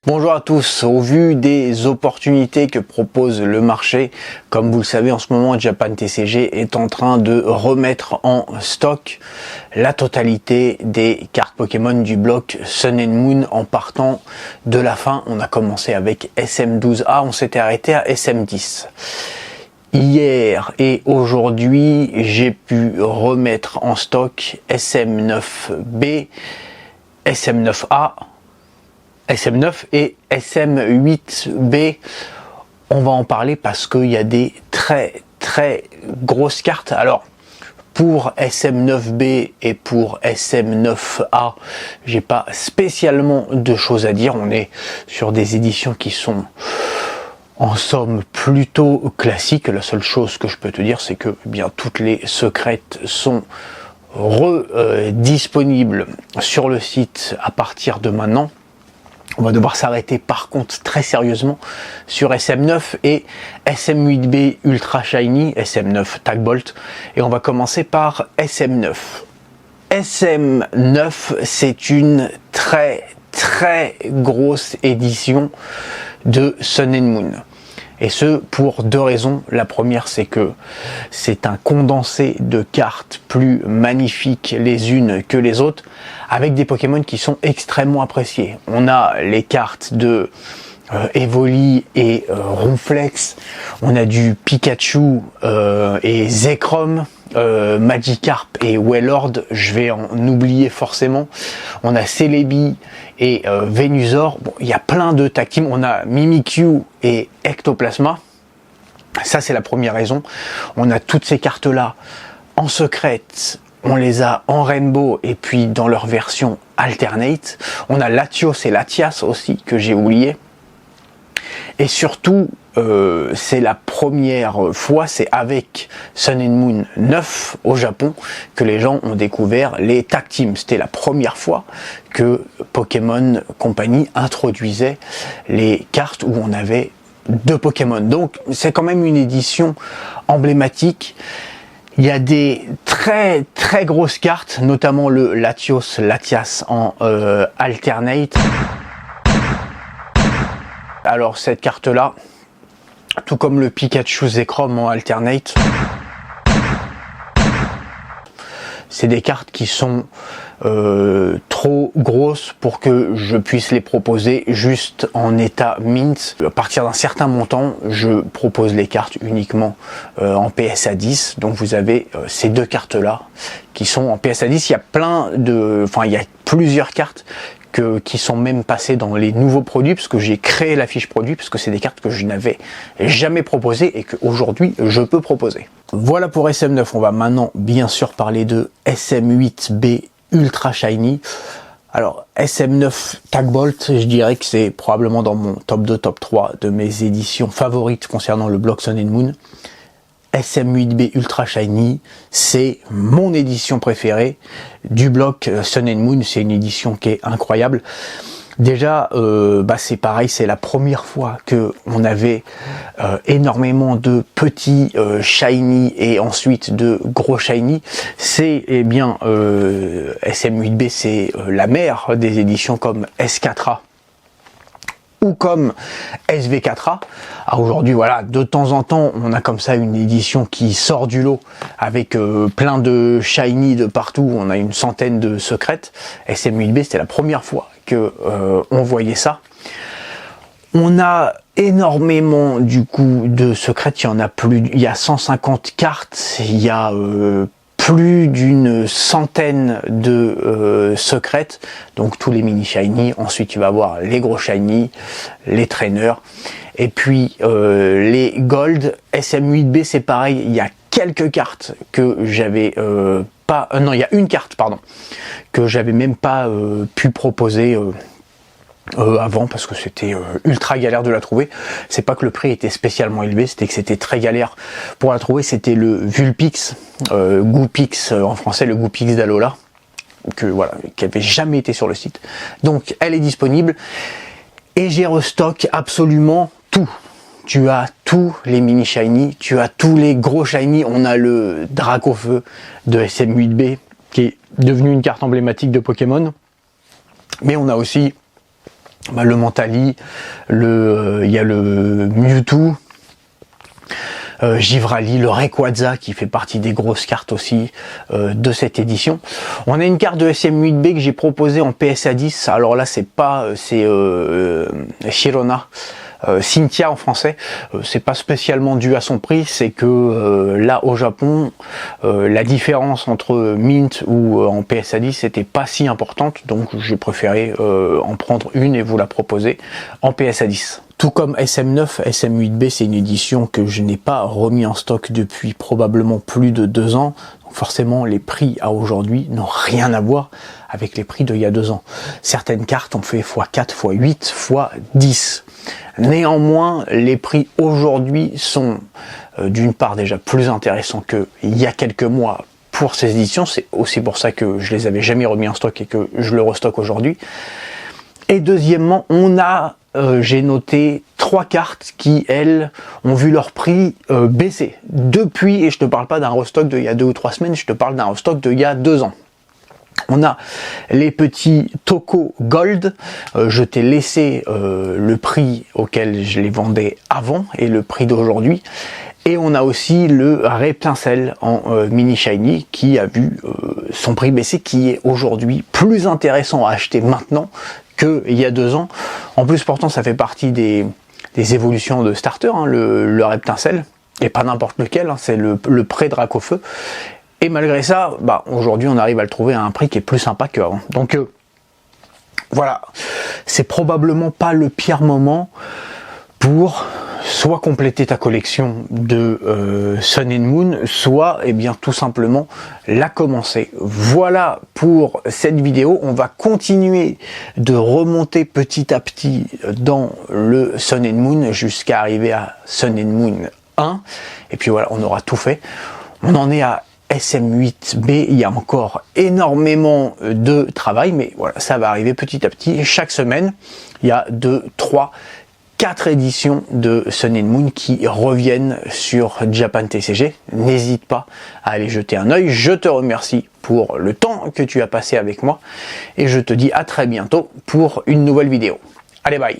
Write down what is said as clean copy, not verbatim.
Bonjour à tous, au vu des opportunités que propose le marché, comme vous le savez en ce moment Japan TCG est en train de remettre en stock la totalité des cartes Pokémon du bloc Sun and Moon en partant de la fin. On a commencé avec SM12A, on s'était arrêté à SM10. Hier et aujourd'hui, j'ai pu remettre en stock SM9B, SM9A, SM9 et SM8B. On va en parler parce qu'il y a des très grosses cartes. Alors pour SM9B et pour SM9A, j'ai pas spécialement de choses à dire. On est sur des éditions qui sont en somme plutôt classiques. La seule chose que je peux te dire, c'est que bien toutes les secrètes sont disponibles sur le site à partir de maintenant. On va devoir s'arrêter par contre très sérieusement sur SM9 et SM8B Ultra Shiny, SM9 Tag Bolt, et on va commencer par SM9. SM9, c'est une très grosse édition de Sun and Moon. Et ce pour deux raisons. La première, c'est que c'est un condensé de cartes plus magnifiques les unes que les autres, avec des Pokémon qui sont extrêmement appréciés. On a les cartes de Evoli et Ronflex, on a du Pikachu et Zekrom, Magikarp et Wailord, je vais en oublier forcément. On a Celebi et Venusaur. Bon, il y a plein de tag teams. On a Mimikyu et Ectoplasma. Ça, c'est la première raison. On a toutes ces cartes-là en secrète. On les a en Rainbow et puis dans leur version alternate. On a Latios et Latias aussi que j'ai oublié. Et surtout, c'est la première fois, c'est avec Sun and Moon 9 au Japon que les gens ont découvert les tag teams. C'était la première fois que Pokémon Company introduisait les cartes où on avait deux Pokémon. Donc c'est quand même une édition emblématique. Il y a des très grosses cartes, notamment le Latios, Latias en alternate. Alors cette carte là, tout comme le Pikachu Zekrom en alternate, c'est des cartes qui sont trop grosses pour que je puisse les proposer juste en état mint. À partir d'un certain montant, je propose les cartes uniquement en PSA 10. Donc vous avez ces deux cartes là qui sont en PSA 10. Il y a il y a plusieurs cartes qui sont même passées dans les nouveaux produits, parce que j'ai créé la fiche produit, parce que c'est des cartes que je n'avais jamais proposées et qu'aujourd'hui je peux proposer. Voilà pour SM9. On va maintenant bien sûr parler de SM8B Ultra Shiny. Alors SM9 Tag Bolt, je dirais que c'est probablement dans mon top 2, top 3 de mes éditions favorites concernant le bloc Sun and Moon. SM8B Ultra Shiny, c'est mon édition préférée du bloc Sun and Moon. C'est une édition qui est incroyable. Déjà, c'est pareil, c'est la première fois que on avait énormément de petits shiny et ensuite de gros shiny. C'est SM8B, c'est la mère des éditions comme S4A ou comme SV4A. Aujourd'hui, voilà, de temps en temps, on a comme ça une édition qui sort du lot avec plein de shiny de partout. On a une centaine de secrètes. SM8B, c'était la première fois que on voyait ça. On a énormément du coup de secrètes. Il y a 150 cartes. Il y a plus d'une centaine de secrètes, donc tous les mini shiny. Ensuite tu vas avoir les gros shiny, les traîneurs, et puis les gold. SM8B c'est pareil, il y a quelques cartes que j'avais il y a une carte pardon que j'avais même pas pu proposer avant, parce que c'était ultra galère de la trouver. C'est pas que le prix était spécialement élevé, c'était que c'était très galère pour la trouver. C'était le Vulpix, Goupix en français, le Goupix d'Alola, qui avait jamais été sur le site. Donc elle est disponible et j'ai restock absolument tout. Tu as tous les mini shiny, tu as tous les gros shiny. On a le Dracofeu de SM8B qui est devenu une carte emblématique de Pokémon, mais on a aussi le Mentali, il y a le Mewtwo, Givrali, le Rayquaza qui fait partie des grosses cartes aussi de cette édition. On a une carte de SM8B que j'ai proposée en PSA 10. Alors là c'est Sirona. Cynthia en français, c'est pas spécialement dû à son prix, c'est que là au Japon, la différence entre Mint ou en PSA 10 n'était pas si importante, donc j'ai préféré en prendre une et vous la proposer en PSA 10. Tout comme SM9, SM8B c'est une édition que je n'ai pas remis en stock depuis probablement plus de 2 ans. Donc forcément les prix à aujourd'hui n'ont rien à voir avec les prix d'il y a 2 ans. Certaines cartes ont fait x4, x8, x10. Néanmoins, les prix aujourd'hui sont d'une part déjà plus intéressants qu'il y a quelques mois pour ces éditions. C'est aussi pour ça que je les avais jamais remis en stock et que je le restocke aujourd'hui. Et deuxièmement, j'ai noté 3 cartes qui, elles, ont vu leur prix baisser depuis, et je te parle pas d'un restock d'il y a 2 ou 3 semaines, je te parle d'un restock d'il y a 2 ans. On a les petits Toko Gold, je t'ai laissé le prix auquel je les vendais avant et le prix d'aujourd'hui. Et on a aussi le Reptincelle en mini shiny qui a vu son prix baisser, qui est aujourd'hui plus intéressant à acheter maintenant qu'il y a 2 ans. En plus pourtant ça fait partie des évolutions de starter, hein, le Reptincelle, et pas n'importe lequel, hein, c'est le pré-Dracofeu. Et malgré ça, aujourd'hui on arrive à le trouver à un prix qui est plus sympa qu'avant. Donc voilà, c'est probablement pas le pire moment pour soit compléter ta collection de Sun and Moon, soit tout simplement la commencer. Voilà pour cette vidéo. On va continuer de remonter petit à petit dans le Sun and Moon jusqu'à arriver à Sun and Moon 1. Et puis voilà, on aura tout fait. On en est à SM8B, il y a encore énormément de travail, mais voilà, ça va arriver petit à petit. Chaque semaine, il y a 2, 3, 4 éditions de Sun and Moon qui reviennent sur Japan TCG. N'hésite pas à aller jeter un œil. Je te remercie pour le temps que tu as passé avec moi et je te dis à très bientôt pour une nouvelle vidéo. Allez, bye!